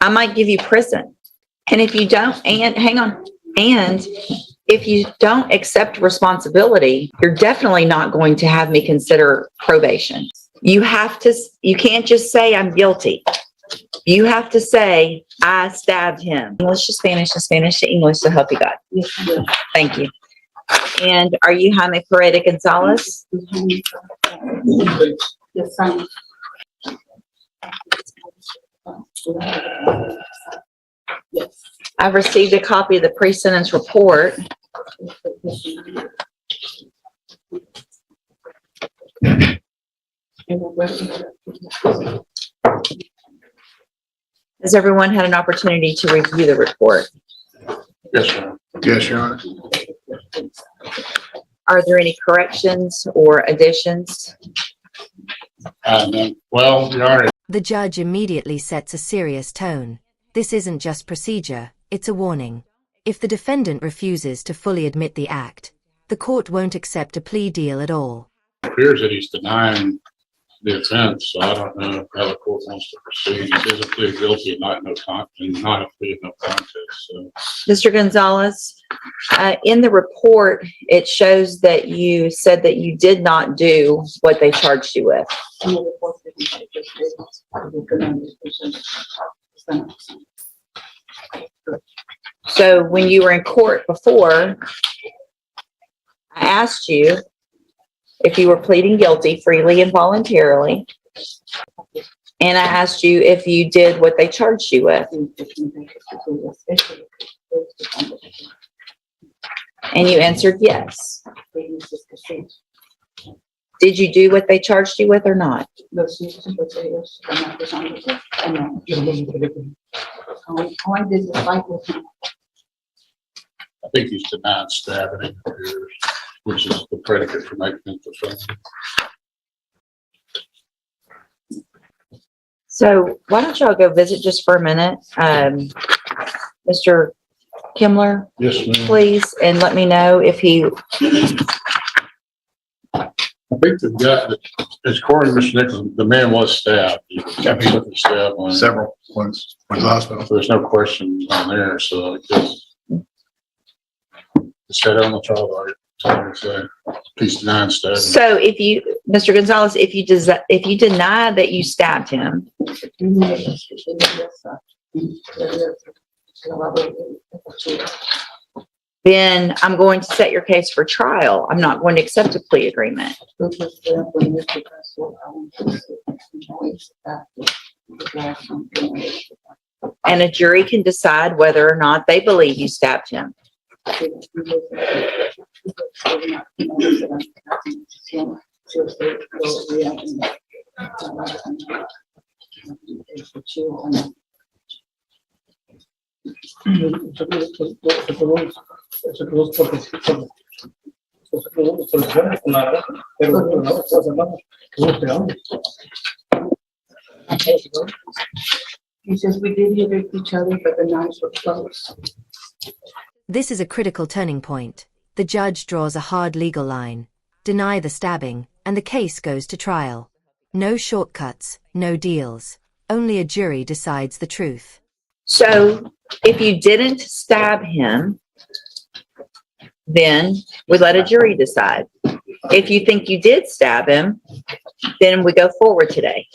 I might give you prison. And if you don't, and hang on, and if you don't accept responsibility, you're definitely not going to have me consider probation. You can't just say I'm guilty. You have to say, I stabbed him. English to Spanish and Spanish to English, so help you God. Yes, yes. Thank you. And are you Jaime Paredes Gonzalez? Yes, I'm. Yes. I've received a copy of the pre-sentence report. Has everyone had an opportunity to review the report? Yes, sir. Yes, Your Honor. Are there any corrections or additions? Well, Your Honor. The judge immediately sets a serious tone. This isn't just procedure, it's a warning. If the defendant refuses to fully admit the act, the court won't accept a plea deal at all. It appears that he's denying the offense, so I don't know how the court wants to proceed. He says a plea of guilty and not a plea of no contest. So. Mr. Gonzalez, in the report, it shows that you said that you did not do what they charged you with. So when you were in court before, I asked you if you were pleading guilty freely and voluntarily, and I asked you if you did what they charged you with. And you answered yes. Did you do what they charged you with or not? I think he's denied stabbing, it appears, which is the predicate for making it the felony. So why don't y'all go visit just for a minute, Mr. Kimler, Yes, ma'am. please, and let me know if he. I think the guy, as according to Mr. Nichols, the man was stabbed. He got stabbed on Several ones. Went to the hospital. So there's no question on there. So I guess it's set on the trial lawyer. He's denying stabbing. So if you, Mr. Gonzalez, if you deny that you stabbed him, then I'm going to set your case for trial. I'm not going to accept a plea agreement. And a jury can decide whether or not they believe you stabbed him. He says we did hit each other, but the knives were close. This is a critical turning point. The judge draws a hard legal line. Deny the stabbing, and the case goes to trial. No shortcuts, no deals. Only a jury decides the truth. So if you didn't stab him, then we let a jury decide. If you think you did stab him, then we go forward today.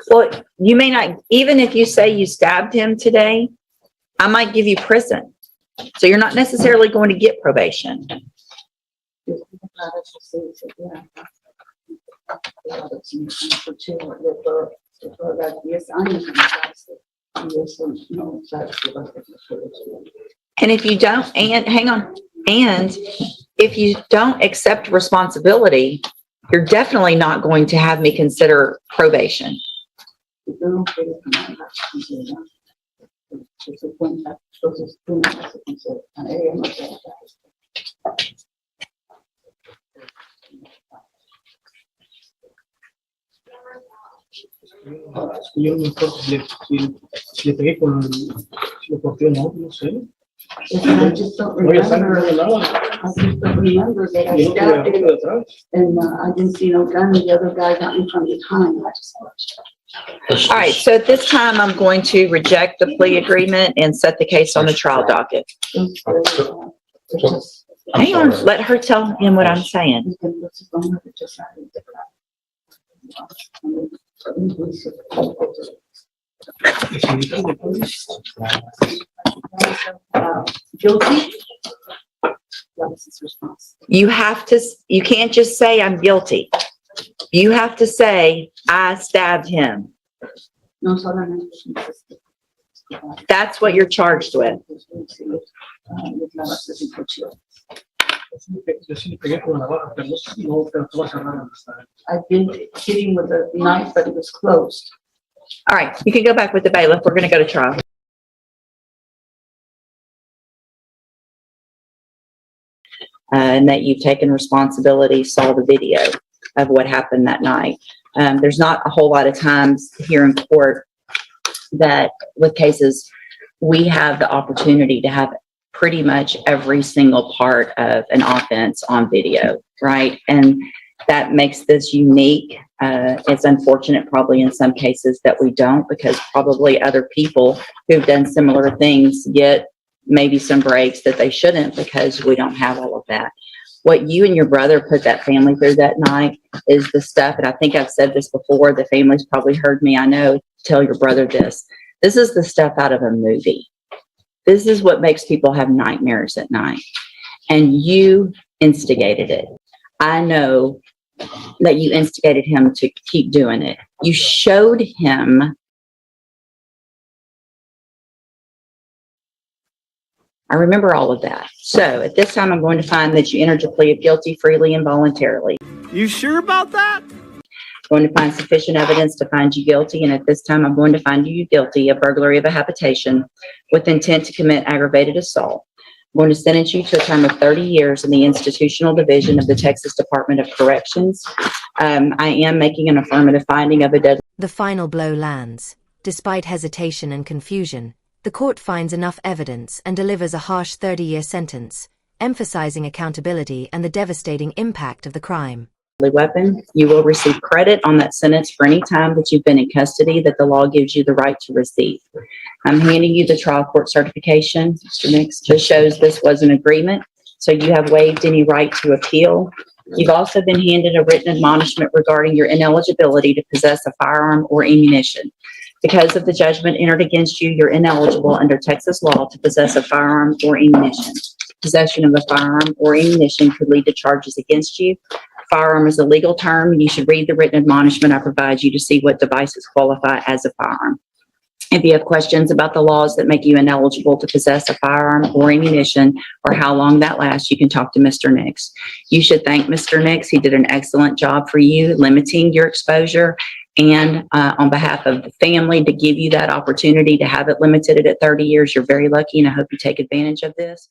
Well, you may not, even if you say you stabbed him today, I might give you prison. So you're not necessarily going to get probation. And if you don't, and hang on, and if you don't accept responsibility, you're definitely not going to have me consider probation. Si tú no quieres nada, considera. Si se cuenta, entonces tú no vas a considerar. Ella no te va a dar esto. Yo no me acuerdo si le pegué con si lo corté o no, no sé. I just don't No había sangre, no remember. había nada. I just don't remember that I Y no stabbed tuve it de atrás. and I didn't see no gun. The other guy got me from behind. I just watched. All right, so at this time, I'm going to reject the plea agreement and set the case on the trial docket. It's just, I'm Hang on, sorry. let her tell him what I'm saying. you can look at them, it's just not in the Y si dices después, Guilty? That was his response. You can't just say I'm guilty. You have to say, I stabbed him. No solamente. That's what you're charged with. yo sí le pegué con la navaja, pero pero tú vas a hablar hasta. I did hit him with a knife, but it was closed. All right, you can go back with the bailiff. We're going to go to trial. And that you've taken responsibility, saw the video of what happened that night. There's not a whole lot of times here in court that with cases, we have the opportunity to have pretty much every single part of an offense on video, right? And that makes this unique. It's unfortunate probably in some cases that we don't, because probably other people who've done similar things get maybe some breaks that they shouldn't, because we don't have all of that. What you and your brother put that family through that night is the stuff, and I think I've said this before, the family's probably heard me, I know, tell your brother this. This is the stuff out of a movie. This is what makes people have nightmares at night. And you instigated it. I know that you instigated him to keep doing it. You showed him. I remember all of that. So at this time, I'm going to find that you entered your plea of guilty freely and voluntarily. You sure about that? I'm going to find sufficient evidence to find you guilty. And at this time, I'm going to find you guilty of burglary of a habitation with intent to commit aggravated assault. I'm going to sentence you to a term of 30 years in the institutional division of the Texas Department of Corrections. I am making an affirmative finding of a deadly. The final blow lands. Despite hesitation and confusion, the court finds enough evidence and delivers a harsh 30-year sentence, emphasizing accountability and the devastating impact of the crime. Weapon. You will receive credit on that sentence for any time that you've been in custody that the law gives you the right to receive. I'm handing you the trial court certification, Mr. Nix. This shows this was an agreement, so you have waived any right to appeal. You've also been handed a written admonishment regarding your ineligibility to possess a firearm or ammunition. Because of the judgment entered against you, you're ineligible under Texas law to possess a firearm or ammunition. Possession of a firearm or ammunition could lead to charges against you. Firearm is a legal term. You should read the written admonishment I provide you to see what devices qualify as a firearm. If you have questions about the laws that make you ineligible to possess a firearm or ammunition, or how long that lasts, you can talk to Mr. Nix. You should thank Mr. Nix. He did an excellent job for you, limiting your exposure, and on behalf of the family, to give you that opportunity to have it limited at 30 years. You're very lucky, and I hope you take advantage of this.